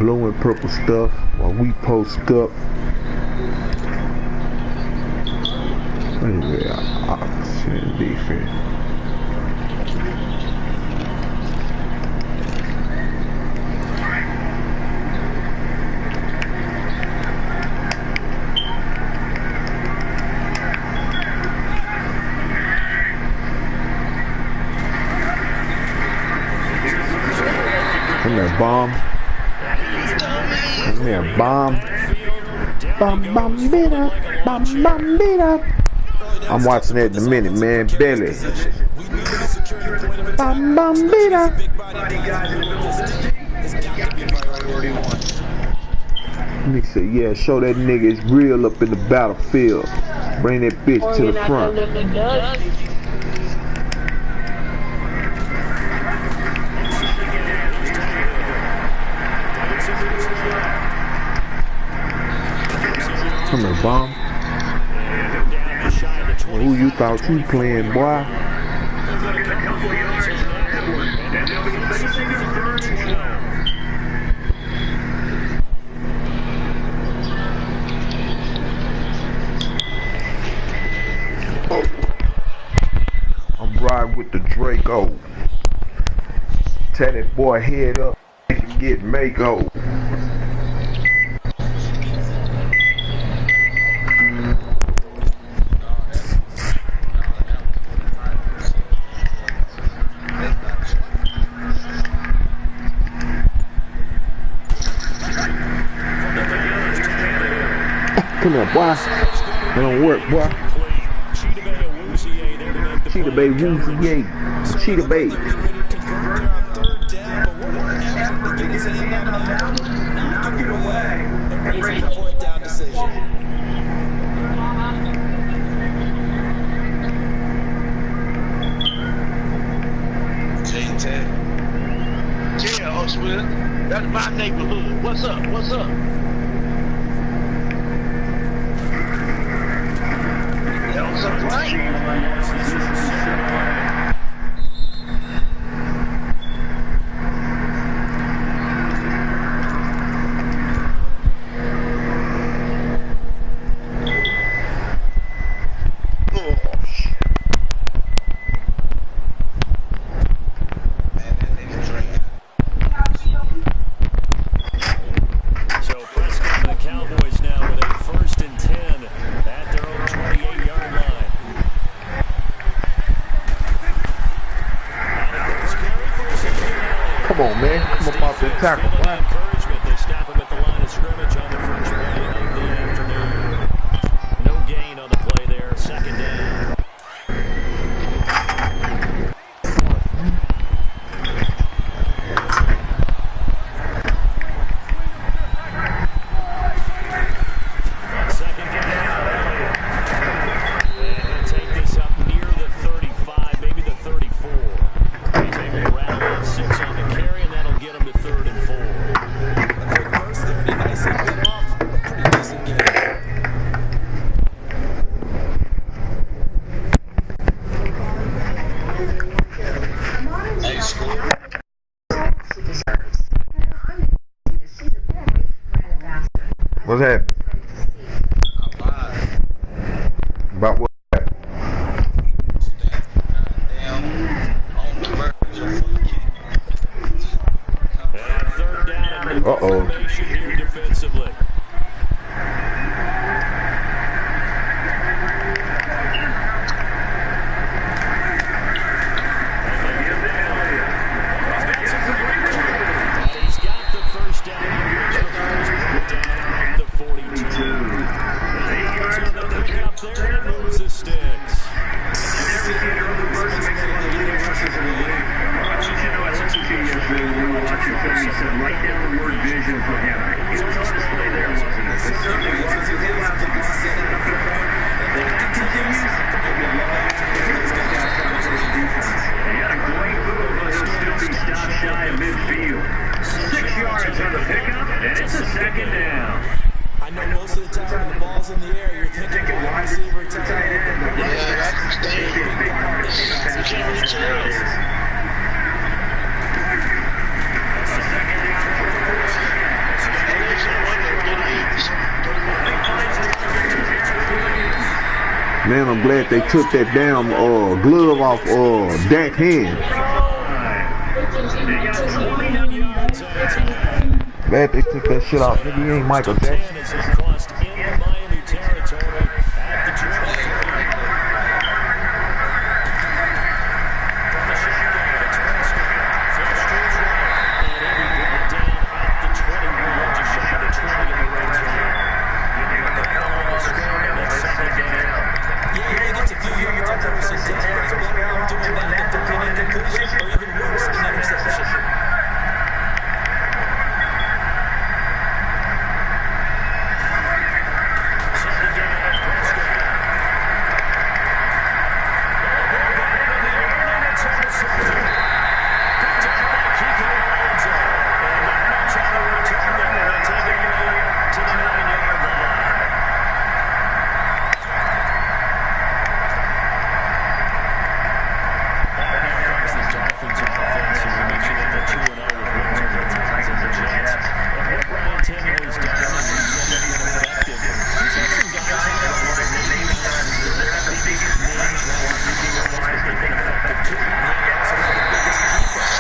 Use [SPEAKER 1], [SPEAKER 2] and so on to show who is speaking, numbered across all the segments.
[SPEAKER 1] blue and purple stuff while we post up. Anyway, option defense. Come here, bomb. Come here, bomb. Bam, bam, beat up. Bam, bam, beat up. I'm watching that in a minute, man. Belly. Bam, bam, beat up. Nick said, yeah, show that nigga it's real up in the battlefield. Bring that bitch to the front. Come here, bomb. Who you thought you playing, boy? I'm riding with the Draco. Tear that boy head up and get Mako. Come on, boy. It don't work, boy. Cheetah Bay, Woozy, Cheetah Bay.
[SPEAKER 2] Yeah, Oxford. That's my neighborhood. What's up? What's up? That was a plane.
[SPEAKER 1] Come on, man. Come up off the tackle.
[SPEAKER 3] Encouragement. They stop him at the line of scrimmage on the first play of the afternoon. No gain on the play there. Second down. Second down. And take this up near the 35, maybe the 34. He's able to rattle out 6 on the carry, and that'll get him to 3rd and 4. First 30, nice and good off. Pretty decent game.
[SPEAKER 2] Hey, school.
[SPEAKER 1] What's happening? About what? Uh-oh.
[SPEAKER 3] Here defensively. He's got the first down. Down the 42. Another pick up there and moves the sticks.
[SPEAKER 4] Write down the word vision for him. He was on display there, wasn't he? It certainly was. He had a great move, but he'll still be stopped shy of midfield. 6 yards on the pickup, and it's a second down.
[SPEAKER 5] I know most of the time when the ball's in the air, you're thinking wide receiver, tight end.
[SPEAKER 2] Yeah, that's the thing. You can't really tell.
[SPEAKER 1] Man, I'm glad they took that damn glove off Dak's hand. Glad they took that shit off. Nigga, you ain't Michael Jackson.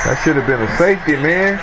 [SPEAKER 1] That should have been a safety, man.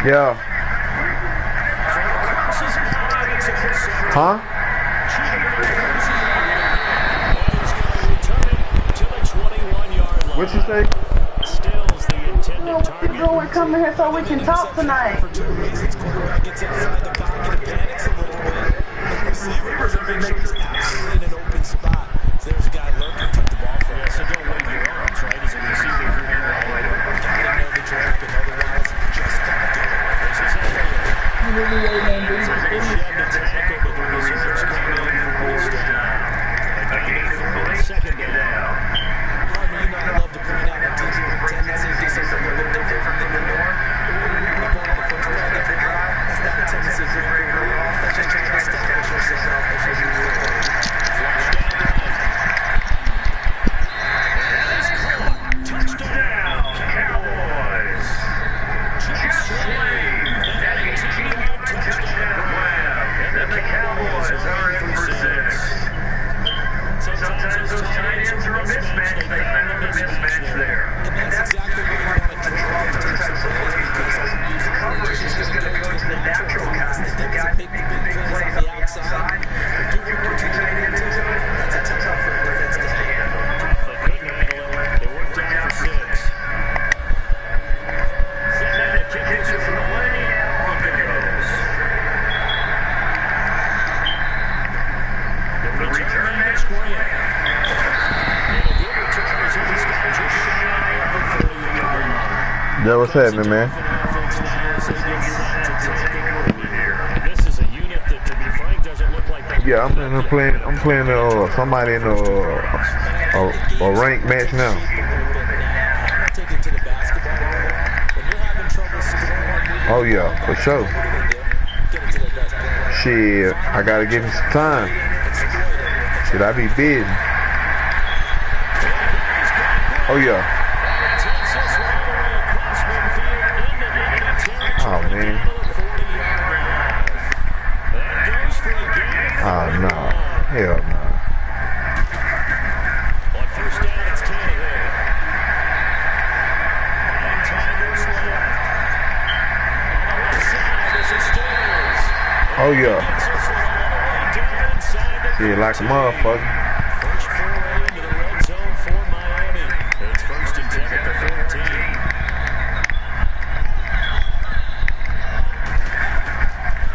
[SPEAKER 1] Yeah. Huh? What'd you say?
[SPEAKER 6] You know, we're coming here so we can talk tonight.
[SPEAKER 5] There's a guy lurking, took the ball for us, so don't wave your arms, right? As a receiver, if you're in the right, gotta know the joke, and otherwise, just gotta do it. This is it. It's a little shed to tackle, but the reserves come in for this down. Second down. Pardon me, you know I love to point out that teams with tendencies do something a little different from the norm. You're going on the first play of the drive. That's not a tendency to go off. That's just trying to establish yourself as you move forward. Touchdown, Cowboys.
[SPEAKER 1] That what's happening, man?
[SPEAKER 3] This is a unit that, to be frank, doesn't look like that.
[SPEAKER 1] Yeah, I'm playing somebody in a ranked match now. Oh yeah, for sure. Shit, I gotta give me some time. Should I be busy? Oh yeah. Oh man. Oh no. Hell no.
[SPEAKER 3] On first down, it's Tannehill. 9 Tigers left. On the left side, this is Steelers.
[SPEAKER 1] Oh yeah. Shit, like a motherfucker.
[SPEAKER 3] First foray into the red zone for Miami. It's first and 10 at the 14.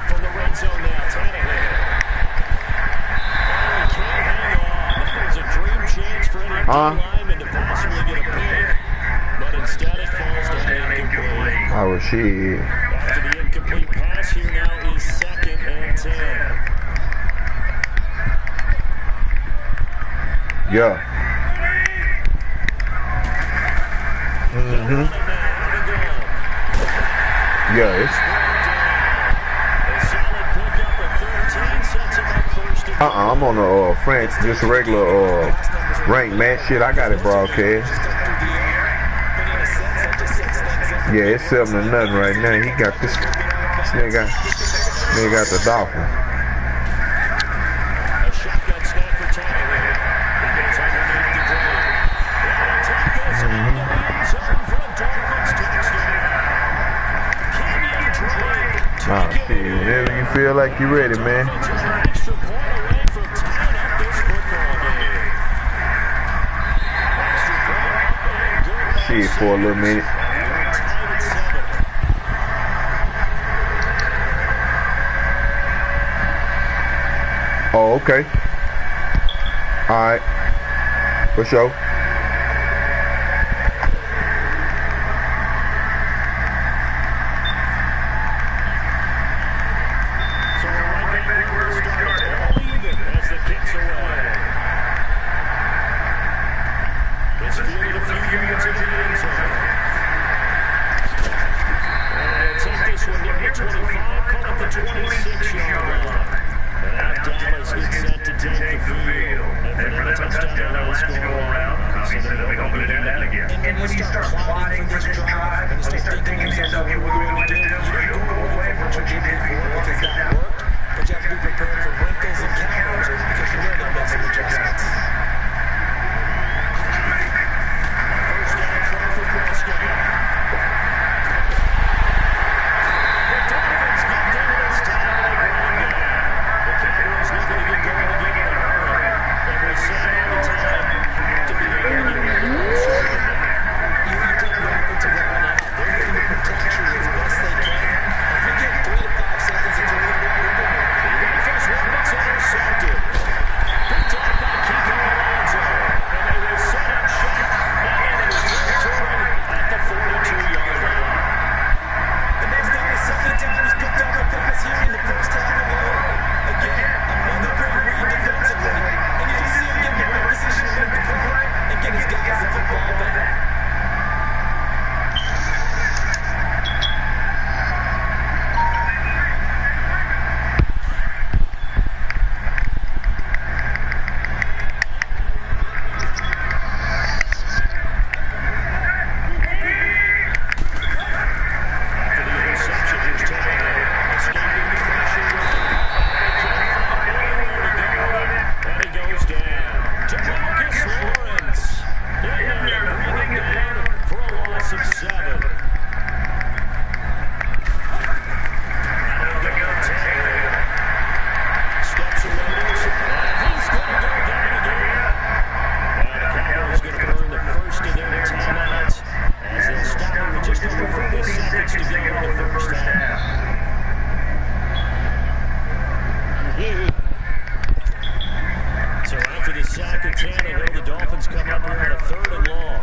[SPEAKER 3] From the red zone now, Tannehill. Lineman to possibly get a pick, but instead it falls down incomplete.
[SPEAKER 1] Oh shit.
[SPEAKER 3] After the incomplete pass, here now is 2nd and 10.
[SPEAKER 1] Yeah. Yeah, it's I'm on the French, just a regular ranked match shit. I got it broadcast. Yeah, it's 7-0 right now. He got this nigga got the Dolphins.
[SPEAKER 3] A shotgun snap for Tannehill. He goes underneath the goal.
[SPEAKER 1] Oh shit, whenever you feel like you're ready, man. Shit, for a little minute. Oh, okay. Alright. For sure.
[SPEAKER 3] So we're right back where we started. All even as the kicks away. This fielded a few yards into the end zone. And they'll take this one down to 25, call it the 26-yard line. And now Dallas gets set to take the field. And for them, a touchdown, let's go around. So they're never going to do that again.
[SPEAKER 4] And when you start plotting for this drive, and you start thinking to yourself, okay, what are we going to do? You don't go away from what you did before because that worked, but you have to be prepared for wrinkles and counters because you know they'll make some adjustments.
[SPEAKER 3] First down, try for Prescott. The Dolphins get down this time. The Cowboys looking to get going again in a hurry. And we say all the time to be able to get a little short of that.
[SPEAKER 5] You take the offensive line out. They're going to protect you as best they can. If you get 3 to 5 seconds into it,
[SPEAKER 3] The Rifles one that's intercepted. Picked up by Kiko Alonso. And they will set up shop and into territory at the 42-yard line.
[SPEAKER 5] and that's not the second time he's picked up a pass here in the first half alone. Again, another great read defensively. And you just see him get in the right position to make the play and get his guys the football back.
[SPEAKER 3] After the interception, here's Tannehill escaping the pressure. And he goes down. To Marcus Lawrence. They're going to bring him down for a loss of 7. Steps away. And he's going to go down again. And the Cowboys going to burn the first of their timeouts as they'll stop it with just over 40 seconds to go in the first half. So after the sack of Tannehill, the Dolphins come up here on a 3rd and long.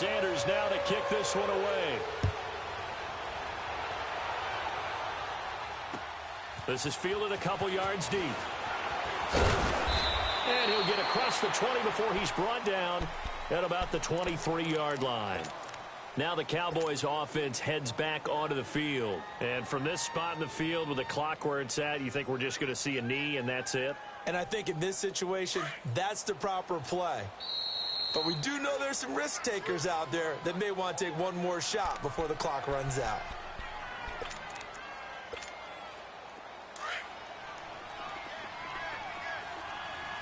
[SPEAKER 3] Sanders now to kick this one away. This is fielded a couple yards deep. And he'll get across the 20 before he's brought down at about the 23-yard line. Now the Cowboys offense heads back onto the field. And from this spot in the field with the clock where it's at, you think we're just going to see a knee and that's it?
[SPEAKER 5] And I think in this situation, that's the proper play. But we do know there's some risk takers out there that may want to take one more shot before the clock runs out.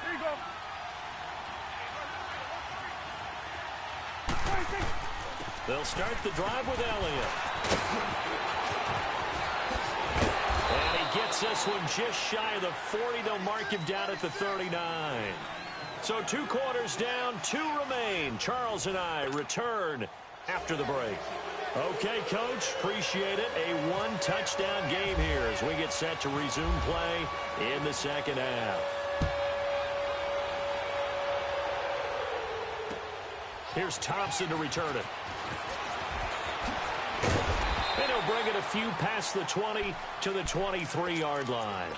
[SPEAKER 2] Here you go.
[SPEAKER 3] They'll start the drive with Elliott. And he gets this one just shy of the 40. They'll mark him down at the 39. So 2 quarters down, 2 remain. Charles and I return after the break. Okay, Coach, appreciate it. A 1-touchdown game here as we get set to resume play in the second half. Here's Thompson to return it. And he'll bring it a few past the 20 to the 23-yard line.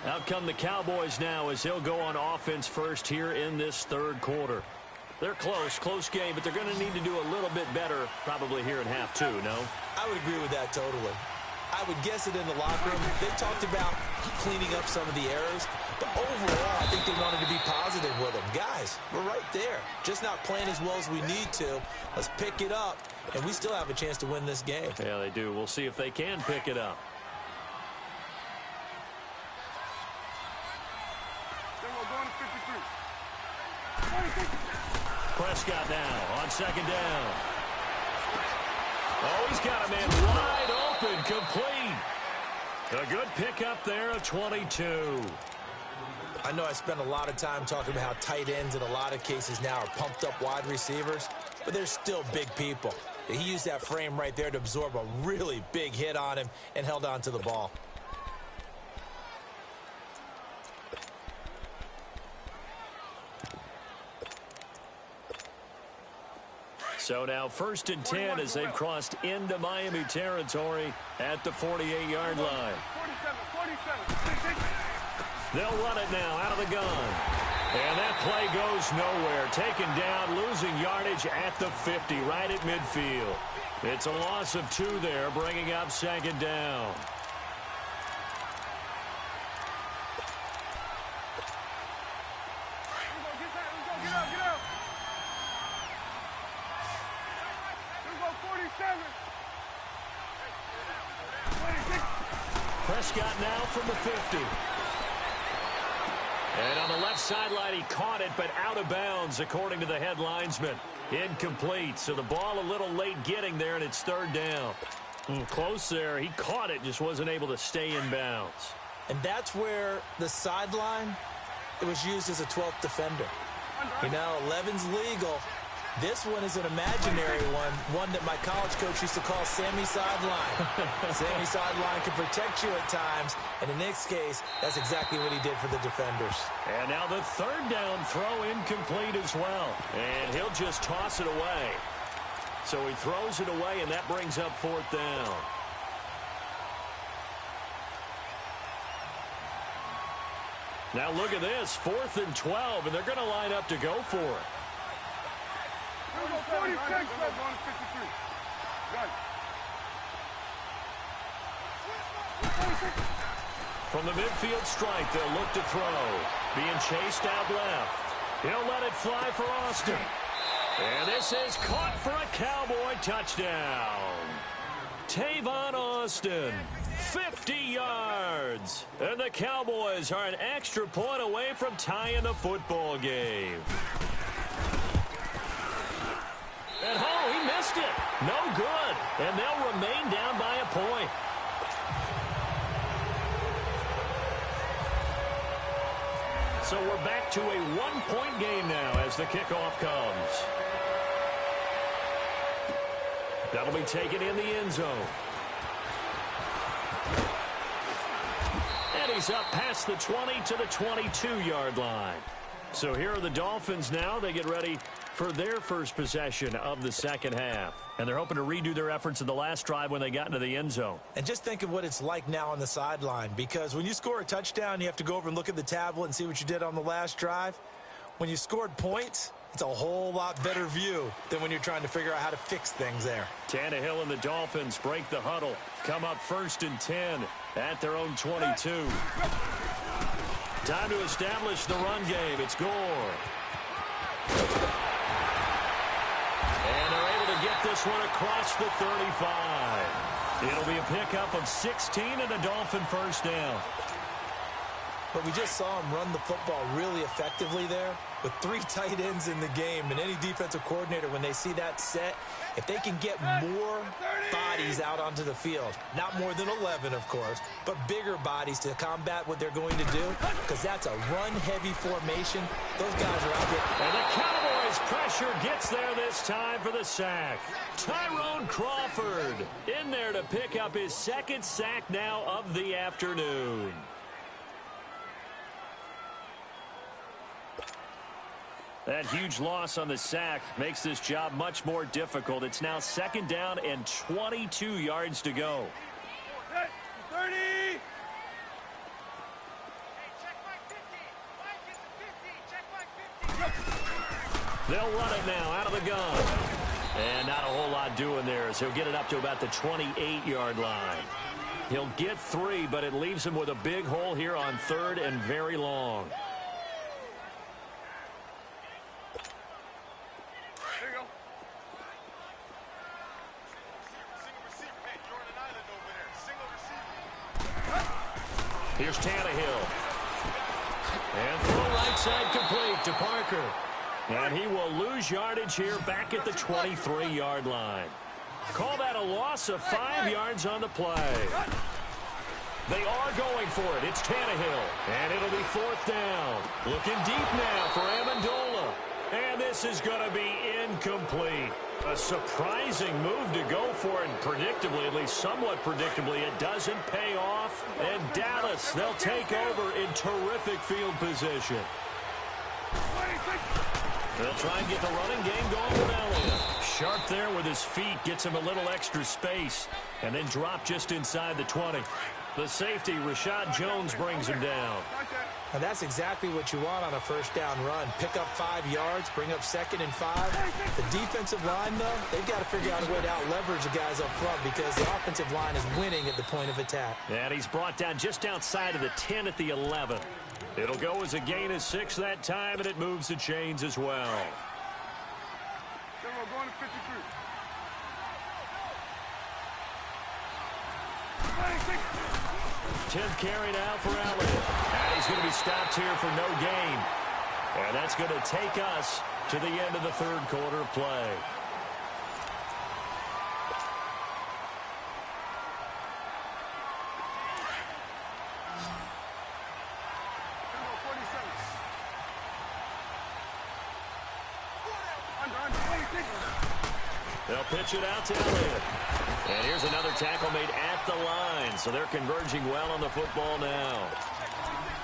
[SPEAKER 3] Out come the Cowboys now as they'll go on offense first here in this third quarter. They're close game, but they're going to need to do a little bit better probably here in half 2, no?
[SPEAKER 5] I would agree with that totally. I would guess it in the locker room. They talked about cleaning up some of the errors, but overall, I think they wanted to be positive with them. Guys, we're right there. Just not playing as well as we need to. Let's pick it up, and we still have a chance to win this game.
[SPEAKER 3] Yeah, they do. We'll see if they can pick it up. Prescott now on second down. Oh, he's got a man wide open, complete. A good pickup there of 22.
[SPEAKER 5] I know I spent a lot of time talking about how tight ends in a lot of cases now are pumped up wide receivers, but they're still big people. He used that frame right there to absorb a really big hit on him and held on to the ball.
[SPEAKER 3] So now 1st and 10 as they've crossed into Miami territory at the 48-yard line.
[SPEAKER 2] 47.
[SPEAKER 3] They'll run it now out of the gun. And that play goes nowhere. Taken down, losing yardage at the 50, right at midfield. It's a loss of 2 there, bringing up second down.
[SPEAKER 2] Get out. Here we go, 47.
[SPEAKER 3] Prescott now from the 50. And on the left sideline, he caught it, but out of bounds, according to the head linesman. Incomplete, so the ball a little late getting there, and it's 3rd down. Close there. He caught it, just wasn't able to stay in bounds.
[SPEAKER 5] And that's where the sideline, it was used as a 12th defender. You know, 11's legal. This one is an imaginary one that my college coach used to call Sammy Sideline. Sammy Sideline can protect you at times, and in this case, that's exactly what he did for the defenders.
[SPEAKER 3] And now the 3rd down throw incomplete as well. And he'll just toss it away. So he throws it away, and that brings up 4th down. Now look at this, 4th and 12, and they're going to line up to go for it.
[SPEAKER 2] 46, going to 53. Got it.
[SPEAKER 3] From the midfield strike, they'll look to throw. Being chased out left. He'll let it fly for Austin. And this is caught for a Cowboy touchdown. Tavon Austin, 50 yards. And the Cowboys are an extra point away from tying the football game. And he missed it. No good. And they'll remain down by a point. So we're back to a 1-point game now as the kickoff comes. That'll be taken in the end zone. And he's up past the 20 to the 22-yard line. So here are the Dolphins now. They get ready for their first possession of the second half. And they're hoping to redo their efforts in the last drive when they got into the end zone.
[SPEAKER 5] And just think of what it's like now on the sideline, because when you score a touchdown, you have to go over and look at the tablet and see what you did on the last drive. When you scored points, it's a whole lot better view than when you're trying to figure out how to fix things there.
[SPEAKER 3] Tannehill and the Dolphins break the huddle. Come up 1st and 10 at their own 22. Time to establish the run game. It's Gore. And they're able to get this one across the 35. It'll be a pickup of 16 and a Dolphin first down.
[SPEAKER 5] But we just saw him run the football really effectively there with 3 tight ends in the game. And any defensive coordinator, when they see that set, if they can get more bodies out onto the field, not more than 11, of course, but bigger bodies to combat what they're going to do, because that's a run-heavy formation. Those guys are out there.
[SPEAKER 3] And the Cowboys' pressure gets there this time for the sack. Tyrone Crawford in there to pick up his 2nd sack now of the afternoon. That huge loss on the sack makes this job much more difficult. It's now 2nd down and 22 yards to go.
[SPEAKER 2] 30!
[SPEAKER 3] They'll run it now out of the gun. And not a whole lot doing there as he'll get it up to about the 28-yard line. He'll get 3, but it leaves him with a big hole here on 3rd and very long. Here's Tannehill. And throw right side complete to Parker. And he will lose yardage here back at the 23-yard line. Call that a loss of 5 yards on the play. They are going for it. It's Tannehill. And it'll be 4th down. Looking deep now for Amendola. And this is going to be incomplete. A surprising move to go for it, and predictably, at least somewhat predictably, it doesn't pay off. And Dallas, they'll take over in terrific field position. They'll try and get the running game going with Elliott. Sharp there with his feet, gets him a little extra space, and then drop just inside the 20. The safety, Rashad Jones, brings him down.
[SPEAKER 5] Now that's exactly what you want on a 1st down run. Pick up 5 yards, bring up 2nd and 5. The defensive line, though, they've got to figure out a way to out-leverage the guys up front because the offensive line is winning at the point of attack.
[SPEAKER 3] And he's brought down just outside of the 10 at the 11. It'll go as a gain of 6 that time, and it moves the chains as well.
[SPEAKER 2] Going to 53.
[SPEAKER 3] 10th carry now for Elliott. And he's going to be stopped here for no gain. And that's going to take us to the end of the 3rd quarter play. They'll pitch it out to Elliott. And here's another tackle made at the line. So they're converging well on the football now.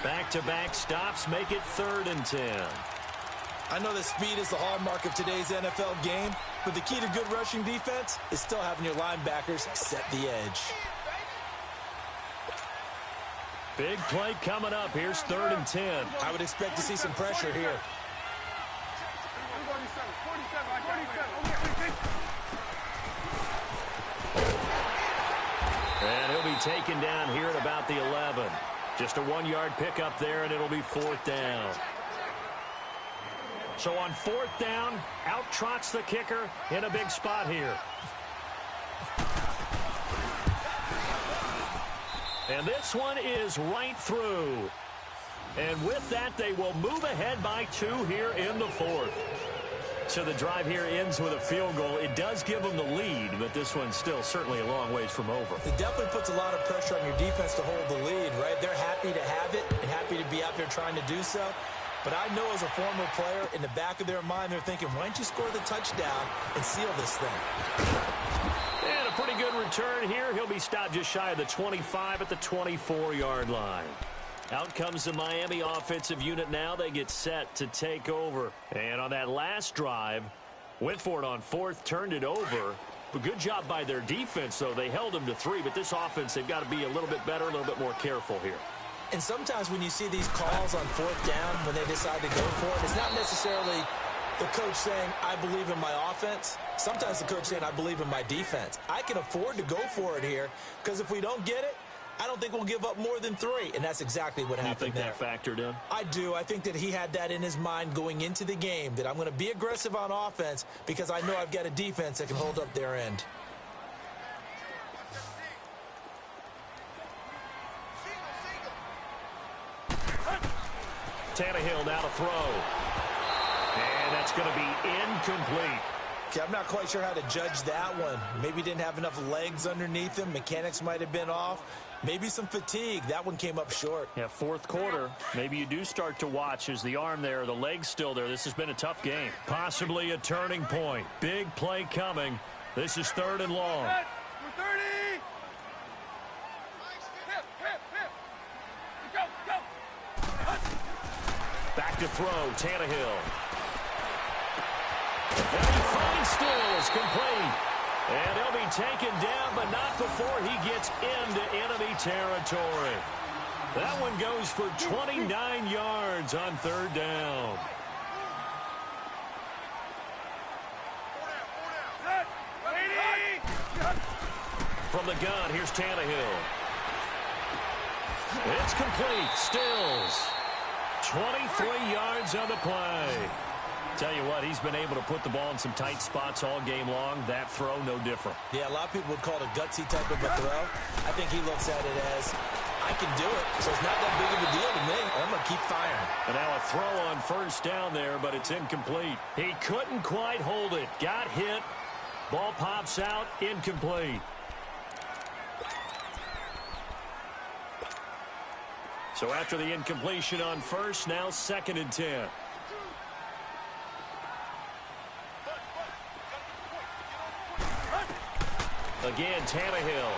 [SPEAKER 3] Back-to-back stops make it 3rd and 10.
[SPEAKER 5] I know that speed is the hallmark of today's NFL game, but the key to good rushing defense is still having your linebackers set the edge.
[SPEAKER 3] Big play coming up. Here's 3rd and 10.
[SPEAKER 5] I would expect to see some pressure here.
[SPEAKER 3] And he'll be taken down here at about the 11. Just a 1-yard pickup there, and it'll be 4th down. So on 4th down, out trots the kicker in a big spot here. And this one is right through. And with that, they will move ahead by 2 here in the 4th. So the drive here ends with a field goal. It does give them the lead, but this one's still certainly a long ways from over.
[SPEAKER 5] It definitely puts a lot of pressure on your defense to hold the lead, right? They're happy to have it and happy to be out there trying to do so. But I know as a former player, in the back of their mind, they're thinking, why don't you score the touchdown and seal this thing?
[SPEAKER 3] And a pretty good return here. He'll be stopped just shy of the 25 at the 24-yard line. Out comes the Miami offensive unit now. They get set to take over. And on that last drive, went for it on fourth, turned it over. But good job by their defense, though. They held them to 3, but this offense, they've got to be a little bit better, a little bit more careful here.
[SPEAKER 5] And sometimes when you see these calls on fourth down, when they decide to go for it, it's not necessarily the coach saying, I believe in my offense. Sometimes the coach saying, I believe in my defense. I can afford to go for it here because if we don't get it, I don't think we'll give up more than 3. And that's exactly what happened there.
[SPEAKER 3] You think that factored in?
[SPEAKER 5] I do. I think that he had that in his mind going into the game, that I'm going to be aggressive on offense because I know I've got a defense that can hold up their end.
[SPEAKER 3] Tannehill now to throw. And that's going to be incomplete.
[SPEAKER 5] Okay, I'm not quite sure how to judge that one. Maybe didn't have enough legs underneath him. Mechanics might have been off. Maybe some fatigue. That one came up short.
[SPEAKER 3] Yeah, fourth quarter. Maybe you do start to watch. Is the arm there, the leg's still there? This has been a tough game. Possibly a turning point. Big play coming. This is 3rd and long.
[SPEAKER 7] We're 30. Go.
[SPEAKER 3] Back to throw, Tannehill. And he finds Stills, complete. And he'll be taken down, but not before he gets into enemy territory. That one goes for 29 yards on 3rd down. From the gun, here's Tannehill. It's complete. Stills. 23 yards on the play. Tell you what, he's been able to put the ball in some tight spots all game long. That throw, no different.
[SPEAKER 5] Yeah, a lot of people would call it a gutsy type of a throw. I think he looks at it as, I can do it, so it's not that big of a deal to me. I'm going to keep firing.
[SPEAKER 3] And now a throw on 1st down there, but it's incomplete. He couldn't quite hold it. Got hit. Ball pops out, incomplete. So after the incompletion on 1st, now 2nd and 10. Again, Tannehill.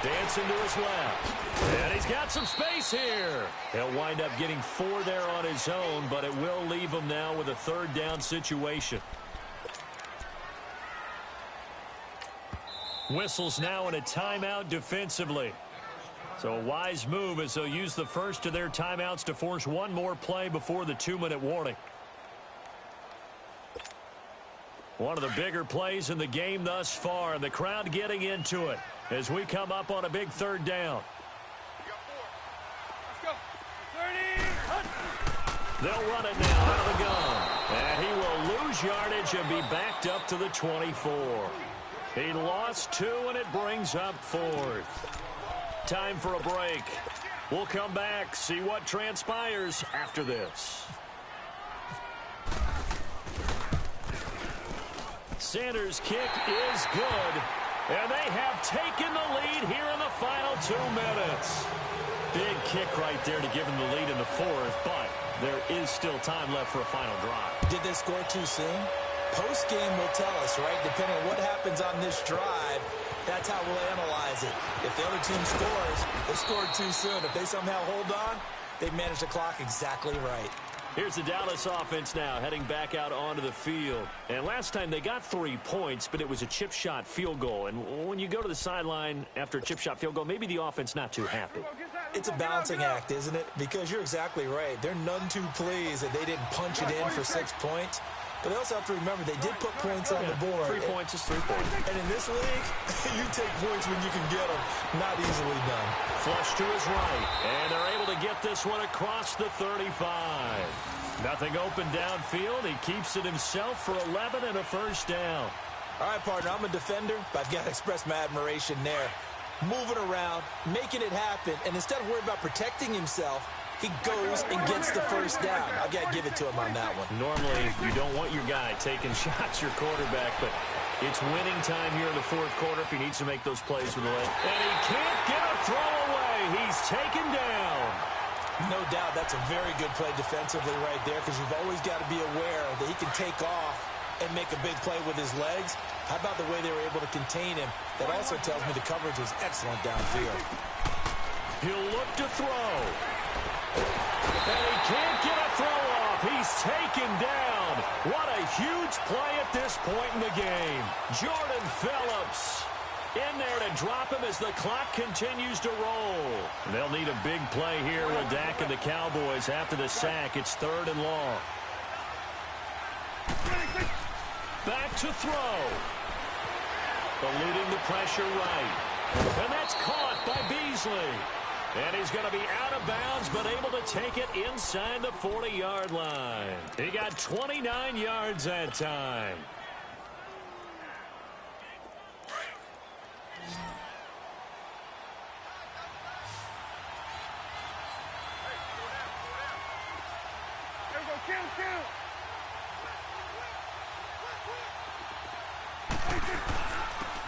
[SPEAKER 3] Dancing to his left. And he's got some space here. He'll wind up getting 4 there on his own, but it will leave him now with a 3rd down situation. Whistles now in a timeout defensively. So a wise move as they'll use the first of their timeouts to force one more play before the 2-minute warning. One of the bigger plays in the game thus far, and the crowd getting into it as we come up on a big 3rd down.
[SPEAKER 7] Let's go. 30.
[SPEAKER 3] They'll run it now out of the gun. And he will lose yardage and be backed up to the 24. He lost 2, and it brings up 4th. Time for a break. We'll come back, see what transpires after this. Sanders' kick is good, and they have taken the lead here in the final 2 minutes. Big kick right there to give them the lead in the 4th, but there is still time left for a final drive.
[SPEAKER 5] Did they score too soon? Post-game will tell us, right? Depending on what happens on this drive, that's how we'll analyze it. If the other team scores, they scored too soon. If they somehow hold on, they manage the clock exactly right.
[SPEAKER 3] Here's the Dallas offense now heading back out onto the field. And last time they got 3 points, but it was a chip shot field goal. And when you go to the sideline after a chip shot field goal, maybe the offense not too happy.
[SPEAKER 5] It's a balancing act, isn't it? Because you're exactly right. They're none too pleased that they didn't punch it in for 6 points. But they also have to remember they did put points on the board.
[SPEAKER 3] 3 points is 3 points.
[SPEAKER 5] And in this league, you take points when you can get them. Not easily done.
[SPEAKER 3] Flush to his right. And they're able to get this one across the 35. Nothing open downfield. He keeps it himself for 11 and a 1st down.
[SPEAKER 5] All right, partner, I'm a defender, but I've got to express my admiration there. Moving around, making it happen, and instead of worrying about protecting himself, he goes and gets the 1st down. I've got to give it to him on that one.
[SPEAKER 3] Normally, you don't want your guy taking shots, your quarterback, but it's winning time here in the 4th quarter if he needs to make those plays with the leg. And he can't get a throw away. He's taken down.
[SPEAKER 5] No doubt that's a very good play defensively right there because you've always got to be aware that he can take off and make a big play with his legs. How about the way they were able to contain him? That also tells me the coverage was excellent downfield.
[SPEAKER 3] He'll look to throw. taken down. What a huge play at this point in the game. Jordan Phillips in there to drop him as the clock continues to roll. They'll need a big play here with Dak and the Cowboys after the sack. It's 3rd and long. Back to throw. Eluding the pressure right. And that's caught by Beasley. And he's going to be out of bounds, but able to take it inside the 40-yard line. He got 29 yards that time.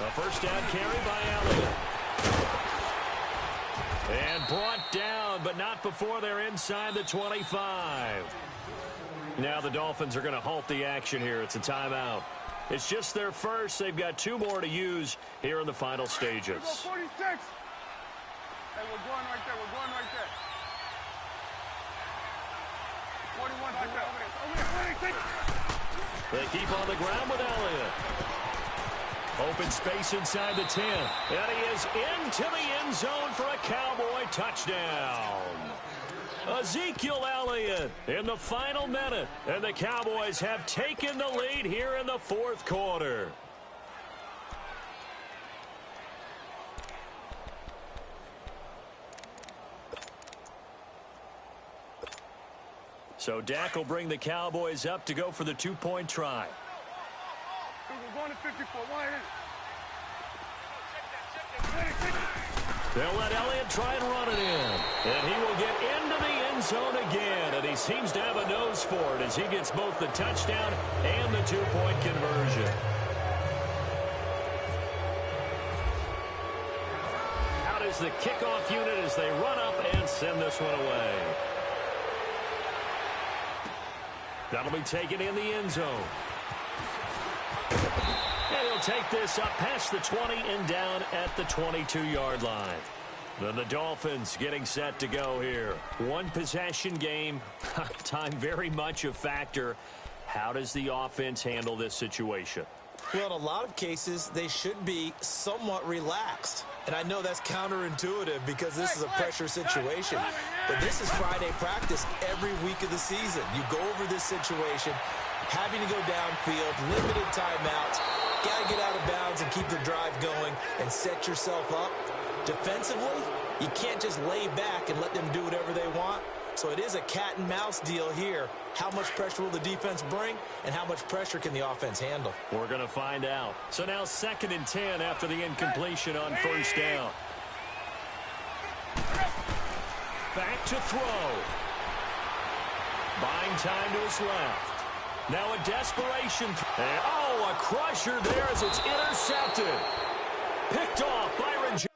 [SPEAKER 3] A first down carry by Elliott. And brought down, but not before they're inside the 25. Now the Dolphins are going to halt the action here. It's a timeout. It's just their first. They've got 2 more to use here in the final stages.
[SPEAKER 7] 46. Hey, we're going right there. We're going right there. 41 right there.
[SPEAKER 3] They keep on the ground with Elliott. Open space inside the 10. And he is into the end zone for a Cowboy touchdown. Ezekiel Elliott in the final minute. And the Cowboys have taken the lead here in the 4th quarter. So Dak will bring the Cowboys up to go for the 2-point try.
[SPEAKER 7] We're going to 54.
[SPEAKER 3] They'll let Elliott try and run it in. And he will get into the end zone again. And he seems to have a nose for it as he gets both the touchdown and the 2-point conversion. Out is the kickoff unit as they run up and send this one away. That'll be taken in the end zone. And he'll take this up past the 20 and down at the 22-yard line. Then the Dolphins getting set to go here. 1 possession game. Time very much a factor. How does the offense handle this situation?
[SPEAKER 5] Well, in a lot of cases, they should be somewhat relaxed. And I know that's counterintuitive because this is a pressure situation. But this is Friday practice every week of the season. You go over this situation, having to go downfield, limited timeouts, got to get out of bounds and keep the drive going and set yourself up. Defensively, you can't just lay back and let them do whatever they want. So it is a cat and mouse deal here. How much pressure will the defense bring, and how much pressure can the offense handle?
[SPEAKER 3] We're going to find out. So now 2nd and 10 after the incompletion on first down. Back to throw. Buying time to his left. Now a desperation. And, a crusher there as it's intercepted. Picked off Byron Jones.